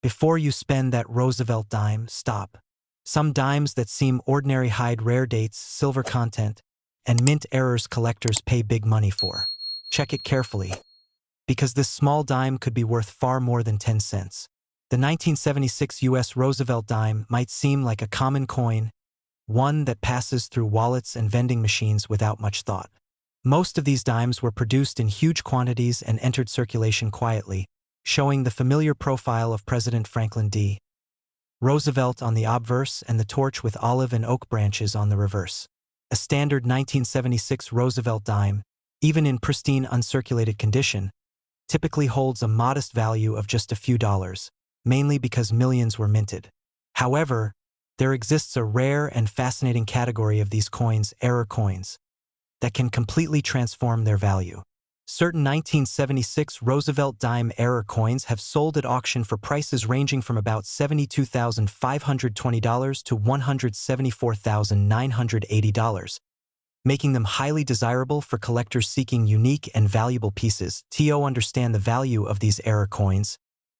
Before you spend that Roosevelt dime, stop. Some dimes that seem ordinary hide rare dates, silver content, and mint errors collectors pay big money for. Check it carefully, because this small dime could be worth far more than 10 cents. The 1976 U.S. Roosevelt dime might seem like a common coin, one that passes through wallets and vending machines without much thought. Most of these dimes were produced in huge quantities and entered circulation quietly, showing the familiar profile of President Franklin D. Roosevelt on the obverse and the torch with olive and oak branches on the reverse. A standard 1976 Roosevelt dime, even in pristine uncirculated condition, typically holds a modest value of just a few dollars, mainly because millions were minted. However, there exists a rare and fascinating category of these coins, error coins, that can completely transform their value. Certain 1976 Roosevelt dime error coins have sold at auction for prices ranging from about $72,520 to $174,980, making them highly desirable for collectors seeking unique and valuable pieces. To understand the value of these error coins,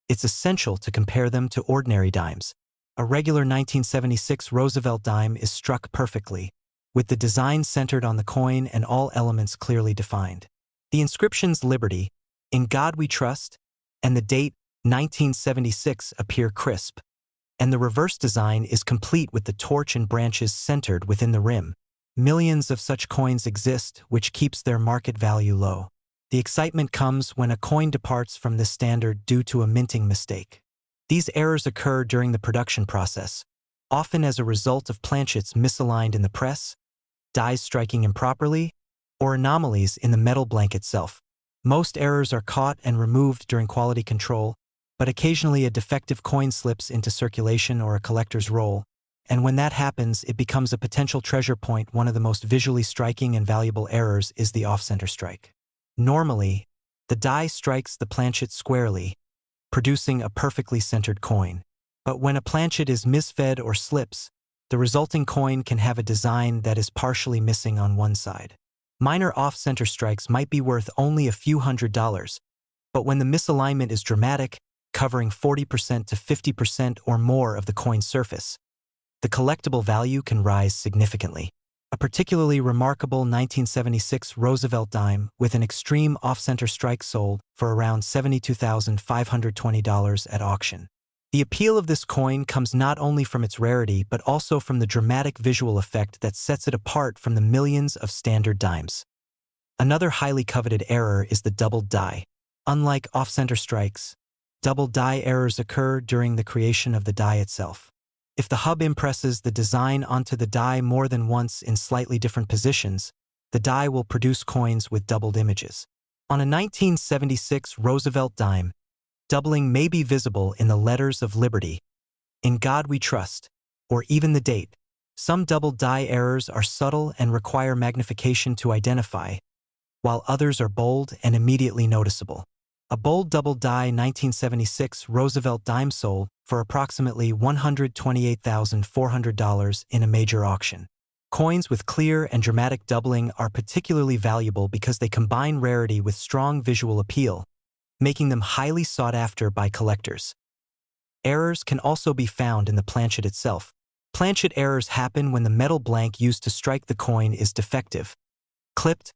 it's essential to compare them to ordinary dimes. A regular 1976 Roosevelt dime is struck perfectly, with the design centered on the coin and all elements clearly defined. The inscriptions "Liberty," "In God We Trust," and the date 1976 appear crisp, and the reverse design is complete with the torch and branches centered within the rim. Millions of such coins exist, which keeps their market value low. The excitement comes when a coin departs from this standard due to a minting mistake. These errors occur during the production process, often as a result of planchets misaligned in the press, dies striking improperly, or anomalies in the metal blank itself. Most errors are caught and removed during quality control, but occasionally a defective coin slips into circulation or a collector's roll, and when that happens, it becomes a potential treasure point. One of the most visually striking and valuable errors is the off-center strike. Normally, the die strikes the planchet squarely, producing a perfectly centered coin. But when a planchet is misfed or slips, the resulting coin can have a design that is partially missing on one side. Minor off-center strikes might be worth only a few $100s, but when the misalignment is dramatic, covering 40% to 50% or more of the coin's surface, the collectible value can rise significantly. A particularly remarkable 1976 Roosevelt dime with an extreme off-center strike sold for around $72,520 at auction. The appeal of this coin comes not only from its rarity but also from the dramatic visual effect that sets it apart from the millions of standard dimes. Another highly coveted error is the doubled die. Unlike off-center strikes, double die errors occur during the creation of the die itself. If the hub impresses the design onto the die more than once in slightly different positions, the die will produce coins with doubled images. On a 1976 Roosevelt dime, doubling may be visible in the letters of Liberty, "In God We Trust," or even the date. Some double die errors are subtle and require magnification to identify, while others are bold and immediately noticeable. A bold double die 1976 Roosevelt dime sold for approximately $128,400 in a major auction. Coins with clear and dramatic doubling are particularly valuable because they combine rarity with strong visual appeal, making them highly sought after by collectors. Errors can also be found in the planchet itself. Planchet errors happen when the metal blank used to strike the coin is defective, clipped,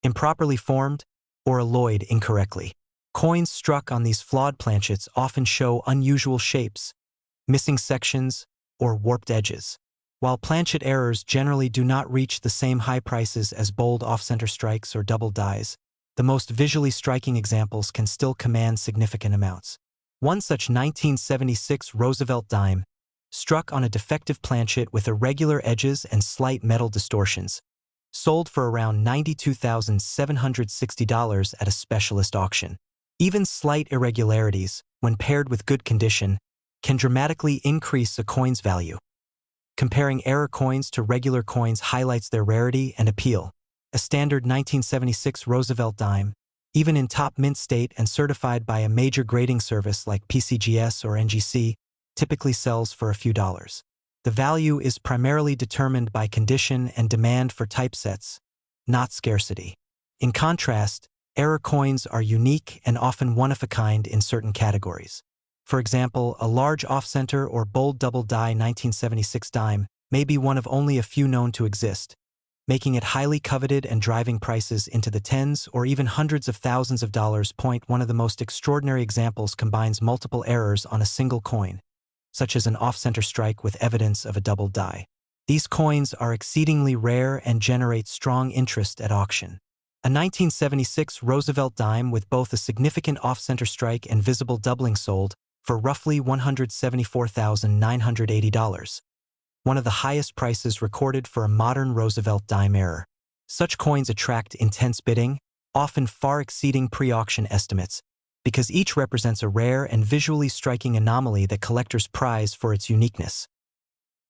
improperly formed, or alloyed incorrectly. Coins struck on these flawed planchets often show unusual shapes, missing sections, or warped edges. While planchet errors generally do not reach the same high prices as bold off-center strikes or double dies, the most visually striking examples can still command significant amounts. One such 1976 Roosevelt dime, struck on a defective planchet with irregular edges and slight metal distortions, sold for around $92,760 at a specialist auction. Even slight irregularities, when paired with good condition, can dramatically increase a coin's value. Comparing error coins to regular coins highlights their rarity and appeal. A standard 1976 Roosevelt dime, even in top mint state and certified by a major grading service like PCGS or NGC, typically sells for a few dollars. The value is primarily determined by condition and demand for typesets, not scarcity. In contrast, error coins are unique and often one-of-a-kind in certain categories. For example, a large off-center or bold double die 1976 dime may be one of only a few known to exist, making it highly coveted and driving prices into the tens or even hundreds of thousands of dollars. One of the most extraordinary examples combines multiple errors on a single coin, such as an off-center strike with evidence of a double die. These coins are exceedingly rare and generate strong interest at auction. A 1976 Roosevelt dime with both a significant off-center strike and visible doubling sold for roughly $174,980, one of the highest prices recorded for a modern Roosevelt dime error. Such coins attract intense bidding, often far exceeding pre-auction estimates, because each represents a rare and visually striking anomaly that collectors prize for its uniqueness.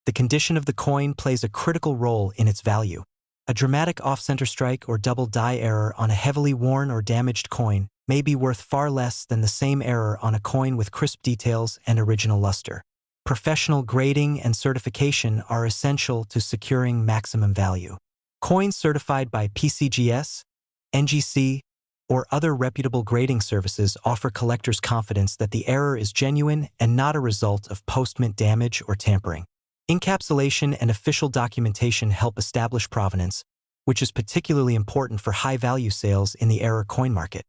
The condition of the coin plays a critical role in its value. A dramatic off-center strike or double die error on a heavily worn or damaged coin may be worth far less than the same error on a coin with crisp details and original luster. Professional grading and certification are essential to securing maximum value. Coins certified by PCGS, NGC, or other reputable grading services offer collectors confidence that the error is genuine and not a result of post-mint damage or tampering. Encapsulation and official documentation help establish provenance, which is particularly important for high-value sales in the error coin market.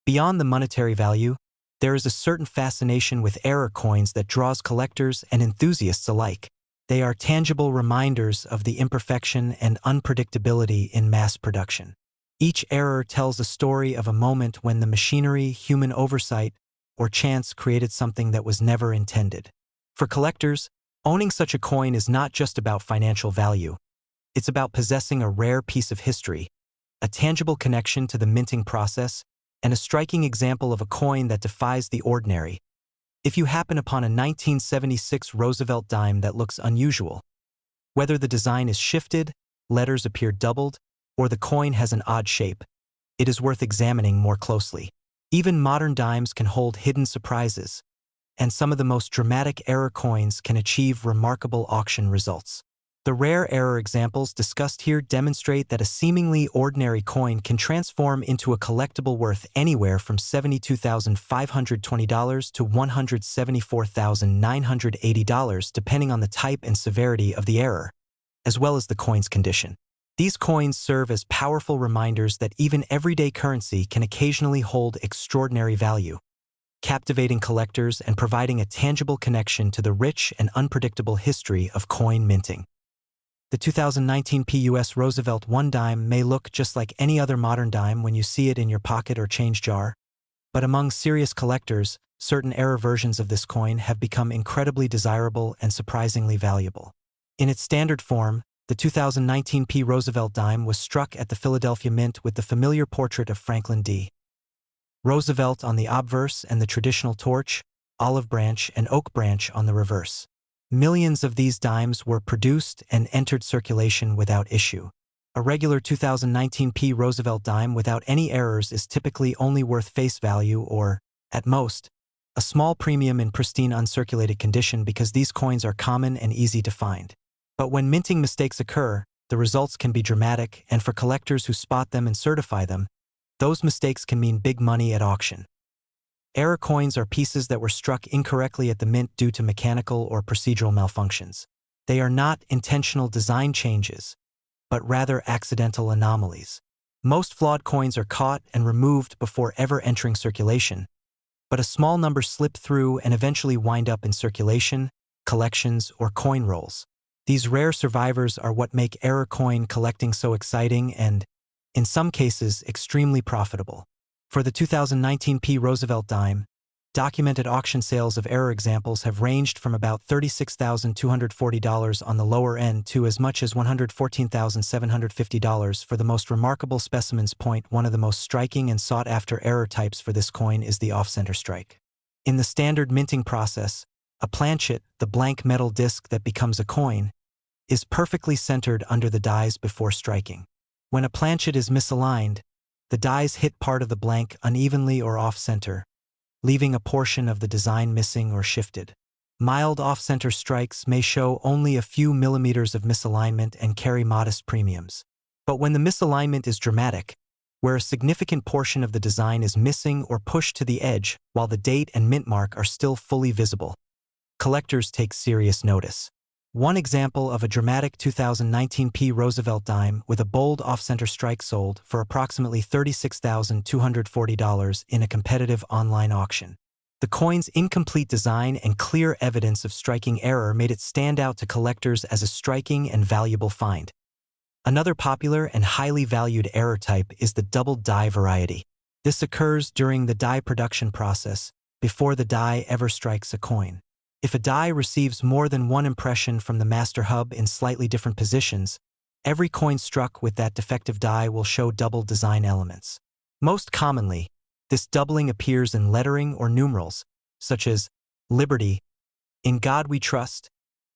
Beyond the monetary value, there is a certain fascination with error coins that draws collectors and enthusiasts alike. They are tangible reminders of the imperfection and unpredictability in mass production. Each error tells a story of a moment when the machinery, human oversight, or chance created something that was never intended. For collectors, owning such a coin is not just about financial value. It's about possessing a rare piece of history, a tangible connection to the minting process, and a striking example of a coin that defies the ordinary. If you happen upon a 1976 Roosevelt dime that looks unusual, whether the design is shifted, letters appear doubled, or the coin has an odd shape, it is worth examining more closely. Even modern dimes can hold hidden surprises, and some of the most dramatic error coins can achieve remarkable auction results. The rare error examples discussed here demonstrate that a seemingly ordinary coin can transform into a collectible worth anywhere from $72,520 to $174,980 depending on the type and severity of the error, as well as the coin's condition. These coins serve as powerful reminders that even everyday currency can occasionally hold extraordinary value, captivating collectors and providing a tangible connection to the rich and unpredictable history of coin minting. The 2019 US Roosevelt 1 dime may look just like any other modern dime when you see it in your pocket or change jar, but among serious collectors, certain error versions of this coin have become incredibly desirable and surprisingly valuable. In its standard form, the 2019 Roosevelt dime was struck at the Philadelphia Mint with the familiar portrait of Franklin D. Roosevelt on the obverse and the traditional torch, olive branch, and oak branch on the reverse. Millions of these dimes were produced and entered circulation without issue. A regular 2019 Roosevelt dime without any errors is typically only worth face value or, at most, a small premium in pristine uncirculated condition because these coins are common and easy to find. But when minting mistakes occur, the results can be dramatic, and for collectors who spot them and certify them, those mistakes can mean big money at auction. Error coins are pieces that were struck incorrectly at the mint due to mechanical or procedural malfunctions. They are not intentional design changes, but rather accidental anomalies. Most flawed coins are caught and removed before ever entering circulation, but a small number slip through and eventually wind up in circulation, collections, or coin rolls. These rare survivors are what make error coin collecting so exciting and, in some cases, extremely profitable. For the 2019 Roosevelt dime, documented auction sales of error examples have ranged from about $36,240 on the lower end to as much as $114,750 for the most remarkable specimens. One of the most striking and sought-after error types for this coin is the off-center strike. In the standard minting process, a planchet, the blank metal disc that becomes a coin, is perfectly centered under the dies before striking. When a planchet is misaligned, the dies hit part of the blank unevenly or off-center, leaving a portion of the design missing or shifted. Mild off-center strikes may show only a few millimeters of misalignment and carry modest premiums. But when the misalignment is dramatic, where a significant portion of the design is missing or pushed to the edge while the date and mint mark are still fully visible. Collectors take serious notice. One example of a dramatic 2019 Roosevelt dime with a bold off-center strike sold for approximately $36,240 in a competitive online auction. The coin's incomplete design and clear evidence of striking error made it stand out to collectors as a striking and valuable find. Another popular and highly valued error type is the double die variety. This occurs during the die production process, before the die ever strikes a coin. If a die receives more than one impression from the master hub in slightly different positions, every coin struck with that defective die will show double design elements. Most commonly, this doubling appears in lettering or numerals, such as Liberty, In God We Trust,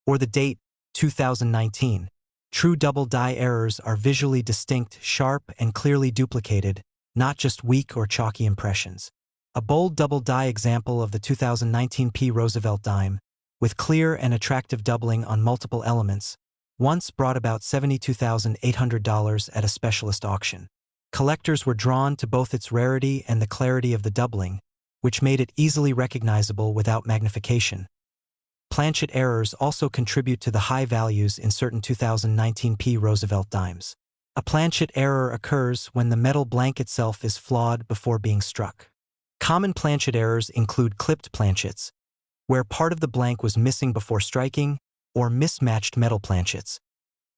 or the date, 2019. True double die errors are visually distinct, sharp, and clearly duplicated, not just weak or chalky impressions. A bold double die example of the 2019 Roosevelt dime, with clear and attractive doubling on multiple elements, once brought about $72,800 at a specialist auction. Collectors were drawn to both its rarity and the clarity of the doubling, which made it easily recognizable without magnification. Planchet errors also contribute to the high values in certain 2019 Roosevelt dimes. A planchet error occurs when the metal blank itself is flawed before being struck. Common planchet errors include clipped planchets, where part of the blank was missing before striking, or mismatched metal planchets,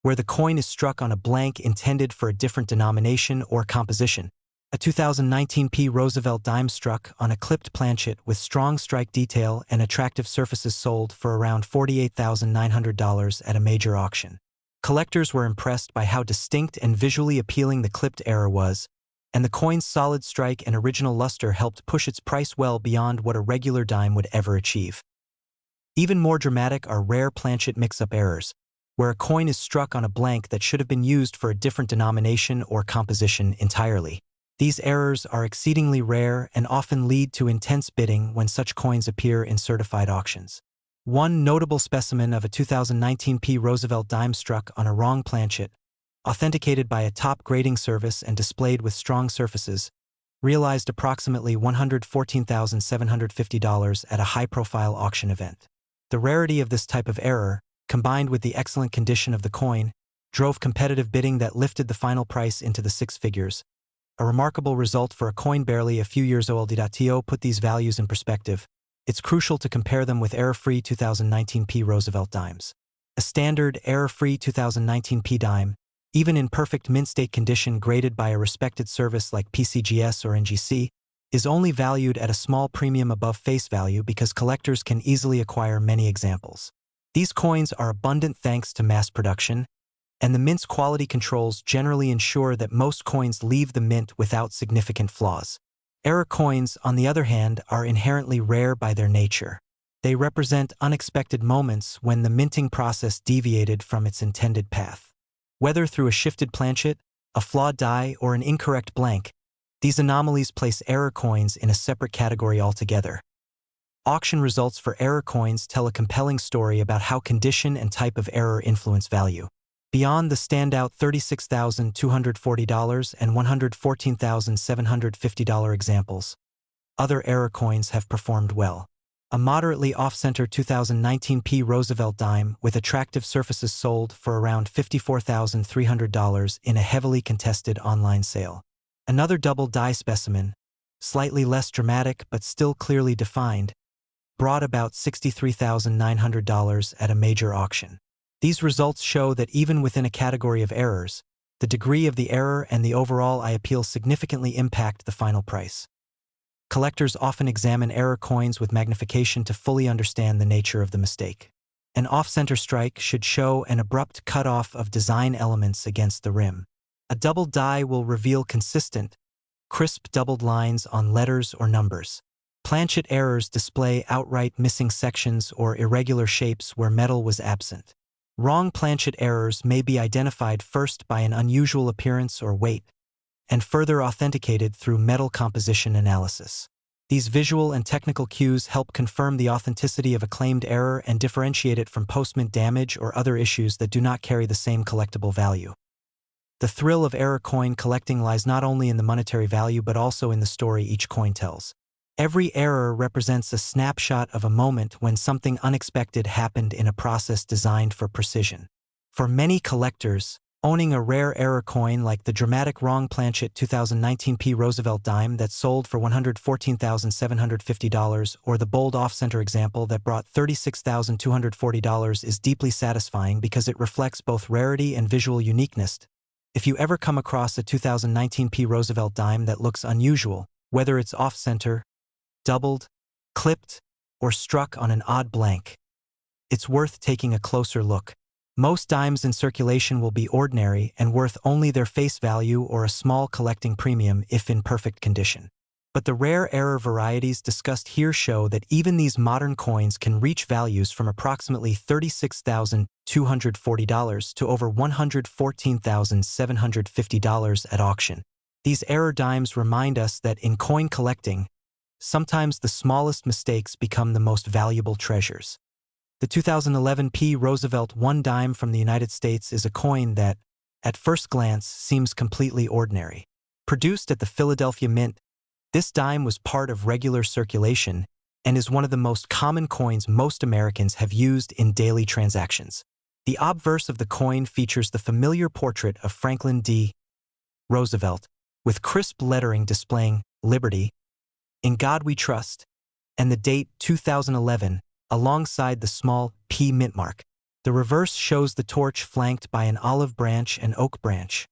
where the coin is struck on a blank intended for a different denomination or composition. A 2019 Roosevelt dime struck on a clipped planchet with strong strike detail and attractive surfaces sold for around $48,900 at a major auction. Collectors were impressed by how distinct and visually appealing the clipped error was, and the coin's solid strike and original luster helped push its price well beyond what a regular dime would ever achieve. Even more dramatic are rare planchet mix-up errors, where a coin is struck on a blank that should have been used for a different denomination or composition entirely. These errors are exceedingly rare and often lead to intense bidding when such coins appear in certified auctions. One notable specimen of a 2019 Roosevelt dime struck on a wrong planchet, authenticated by a top grading service and displayed with strong surfaces, realized approximately $114,750 at a high-profile auction event. The rarity of this type of error, combined with the excellent condition of the coin, drove competitive bidding that lifted the final price into the six figures. A remarkable result for a coin barely a few years old. To put these values in perspective, it's crucial to compare them with error-free 2019 Roosevelt dimes. A standard, error-free 2019 dime, even in perfect mint-state condition graded by a respected service like PCGS or NGC, is only valued at a small premium above face value because collectors can easily acquire many examples. These coins are abundant thanks to mass production, and the mint's quality controls generally ensure that most coins leave the mint without significant flaws. Error coins, on the other hand, are inherently rare by their nature. They represent unexpected moments when the minting process deviated from its intended path. Whether through a shifted planchet, a flawed die, or an incorrect blank, these anomalies place error coins in a separate category altogether. Auction results for error coins tell a compelling story about how condition and type of error influence value. Beyond the standout $36,240 and $114,750 examples, other error coins have performed well. A moderately off-center 2019 Roosevelt dime with attractive surfaces sold for around $54,300 in a heavily contested online sale. Another double die specimen, slightly less dramatic but still clearly defined, brought about $63,900 at a major auction. These results show that even within a category of errors, the degree of the error and the overall eye appeal significantly impact the final price. Collectors often examine error coins with magnification to fully understand the nature of the mistake. An off-center strike should show an abrupt cutoff of design elements against the rim. A double die will reveal consistent, crisp doubled lines on letters or numbers. Planchet errors display outright missing sections or irregular shapes where metal was absent. Wrong planchet errors may be identified first by an unusual appearance or weight, and further authenticated through metal composition analysis. These visual and technical cues help confirm the authenticity of a claimed error and differentiate it from post-mint damage or other issues that do not carry the same collectible value. The thrill of error coin collecting lies not only in the monetary value but also in the story each coin tells. Every error represents a snapshot of a moment when something unexpected happened in a process designed for precision. For many collectors, owning a rare error coin like the dramatic wrong planchet 2019 Roosevelt Dime that sold for $114,750 or the bold off-center example that brought $36,240 is deeply satisfying because it reflects both rarity and visual uniqueness. If you ever come across a 2019 Roosevelt Dime that looks unusual, whether it's off-center, doubled, clipped, or struck on an odd blank, it's worth taking a closer look. Most dimes in circulation will be ordinary and worth only their face value or a small collecting premium if in perfect condition. But the rare error varieties discussed here show that even these modern coins can reach values from approximately $36,240 to over $114,750 at auction. These error dimes remind us that in coin collecting, sometimes the smallest mistakes become the most valuable treasures. The 2011 Roosevelt Dime from the United States is a coin that, at first glance, seems completely ordinary. Produced at the Philadelphia Mint, this dime was part of regular circulation and is one of the most common coins most Americans have used in daily transactions. The obverse of the coin features the familiar portrait of Franklin D. Roosevelt, with crisp lettering displaying "Liberty," "In God We Trust," and the date 2011, alongside the small P mint mark. The reverse shows the torch flanked by an olive branch and oak branch,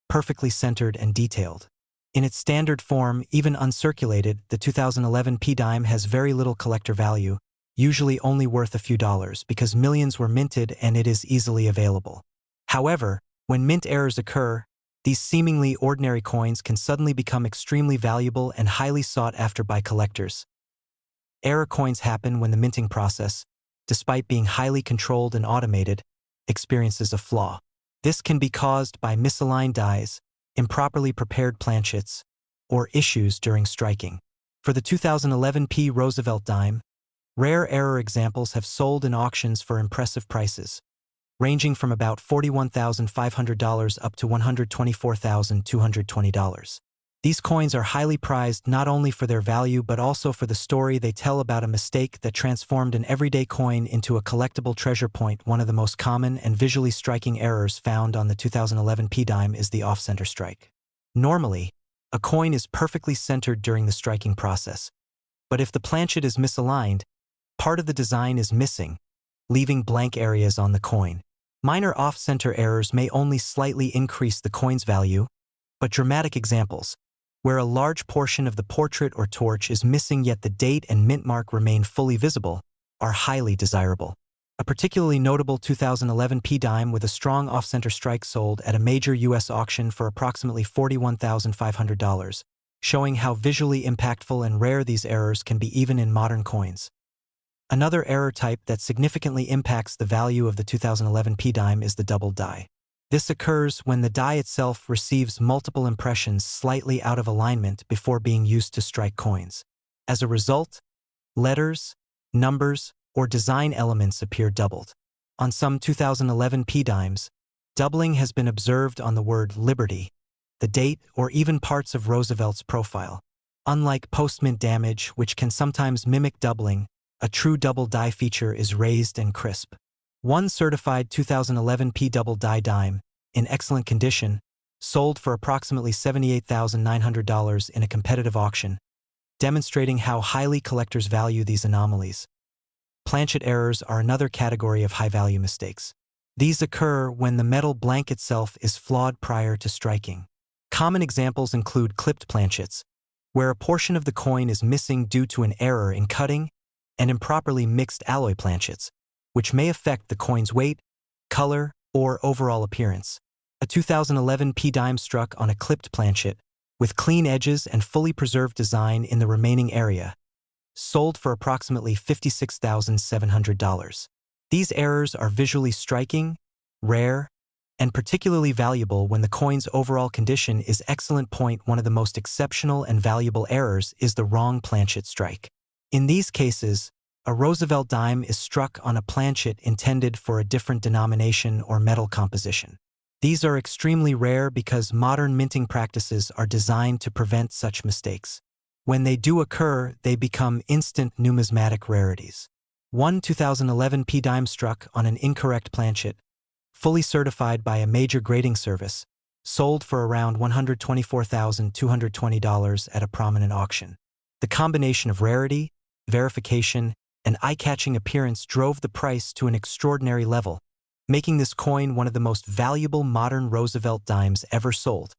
perfectly centered and detailed. In its standard form, even uncirculated, the 2011 Dime has very little collector value, usually only worth a few dollars because millions were minted and it is easily available. However, when mint errors occur, these seemingly ordinary coins can suddenly become extremely valuable and highly sought after by collectors. Error coins happen when the minting process, despite being highly controlled and automated, experiences a flaw. This can be caused by misaligned dies, improperly prepared planchets, or issues during striking. For the 2011 Roosevelt Dime, rare error examples have sold in auctions for impressive prices, ranging from about $41,500 up to $124,220. These coins are highly prized not only for their value but also for the story they tell about a mistake that transformed an everyday coin into a collectible treasure point. One of the most common and visually striking errors found on the 2011 Dime is the off-center strike. Normally, a coin is perfectly centered during the striking process, but if the planchet is misaligned, part of the design is missing, leaving blank areas on the coin. Minor off-center errors may only slightly increase the coin's value, but dramatic examples, where a large portion of the portrait or torch is missing yet the date and mint mark remain fully visible, are highly desirable. A particularly notable 2011 Dime with a strong off-center strike sold at a major U.S. auction for approximately $41,500, showing how visually impactful and rare these errors can be even in modern coins. Another error type that significantly impacts the value of the 2011 Dime is the double die. This occurs when the die itself receives multiple impressions slightly out of alignment before being used to strike coins. As a result, letters, numbers, or design elements appear doubled. On some 2011 Dimes, doubling has been observed on the word Liberty, the date, or even parts of Roosevelt's profile. Unlike post-mint damage, which can sometimes mimic doubling, a true double die feature is raised and crisp. One certified 2011 double die dime, in excellent condition, sold for approximately $78,900 in a competitive auction, demonstrating how highly collectors value these anomalies. Planchet errors are another category of high-value mistakes. These occur when the metal blank itself is flawed prior to striking. Common examples include clipped planchets, where a portion of the coin is missing due to an error in cutting, and improperly mixed alloy planchets, which may affect the coin's weight, color, or overall appearance. A 2011 Dime struck on a clipped planchet, with clean edges and fully preserved design in the remaining area, sold for approximately $56,700. These errors are visually striking, rare, and particularly valuable when the coin's overall condition is excellent. One of the most exceptional and valuable errors is the wrong planchet strike. In these cases, a Roosevelt dime is struck on a planchet intended for a different denomination or metal composition. These are extremely rare because modern minting practices are designed to prevent such mistakes. When they do occur, they become instant numismatic rarities. One 2011 P-Dime struck on an incorrect planchet, fully certified by a major grading service, sold for around $124,220 at a prominent auction. The combination of rarity, verification, and eye-catching appearance drove the price to an extraordinary level, making this coin one of the most valuable modern Roosevelt dimes ever sold.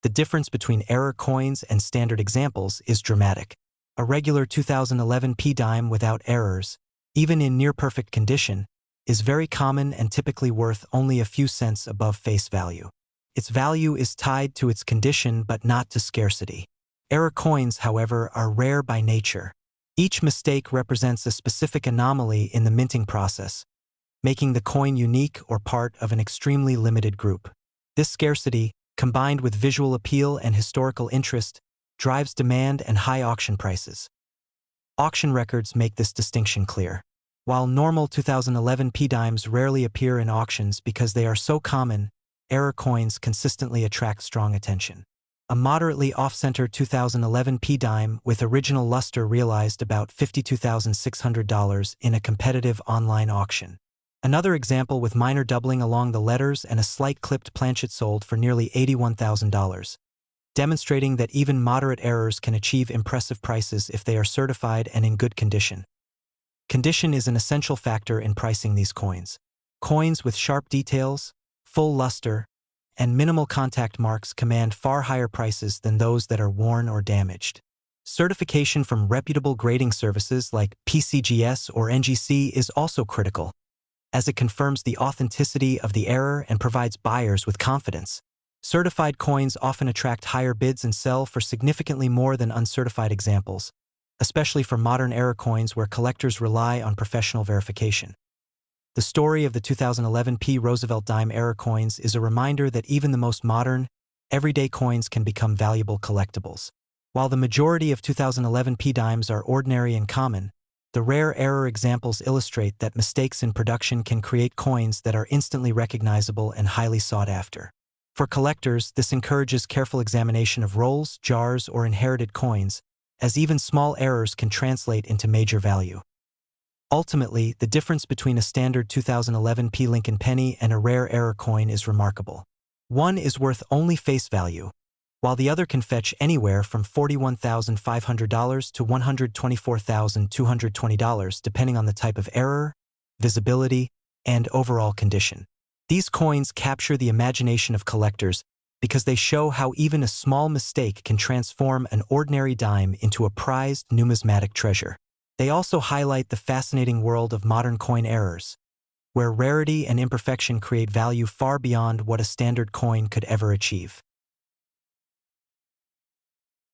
The difference between error coins and standard examples is dramatic. A regular 2011 P-Dime without errors, even in near-perfect condition, is very common and typically worth only a few cents above face value. Its value is tied to its condition but not to scarcity. Error coins, however, are rare by nature. Each mistake represents a specific anomaly in the minting process, making the coin unique or part of an extremely limited group. This scarcity, combined with visual appeal and historical interest, drives demand and high auction prices. Auction records make this distinction clear. While normal 2011 P-Dimes rarely appear in auctions because they are so common, error coins consistently attract strong attention. A moderately off-center 2011 P-Dime with original luster realized about $52,600 in a competitive online auction. Another example with minor doubling along the letters and a slight clipped planchet sold for nearly $81,000, demonstrating that even moderate errors can achieve impressive prices if they are certified and in good condition. Condition is an essential factor in pricing these coins. Coins with sharp details, full luster, and minimal contact marks command far higher prices than those that are worn or damaged. Certification from reputable grading services like PCGS or NGC is also critical, as it confirms the authenticity of the error and provides buyers with confidence. Certified coins often attract higher bids and sell for significantly more than uncertified examples, especially for modern error coins where collectors rely on professional verification. The story of the 2011 P. Roosevelt Dime error coins is a reminder that even the most modern, everyday coins can become valuable collectibles. While the majority of 2011 P. Dimes are ordinary and common, the rare error examples illustrate that mistakes in production can create coins that are instantly recognizable and highly sought after. For collectors, this encourages careful examination of rolls, jars, or inherited coins, as even small errors can translate into major value. Ultimately, the difference between a standard 2011 P. Lincoln penny and a rare error coin is remarkable. One is worth only face value, while the other can fetch anywhere from $41,500 to $124,220 depending on the type of error, visibility, and overall condition. These coins capture the imagination of collectors because they show how even a small mistake can transform an ordinary dime into a prized numismatic treasure. They also highlight the fascinating world of modern coin errors, where rarity and imperfection create value far beyond what a standard coin could ever achieve.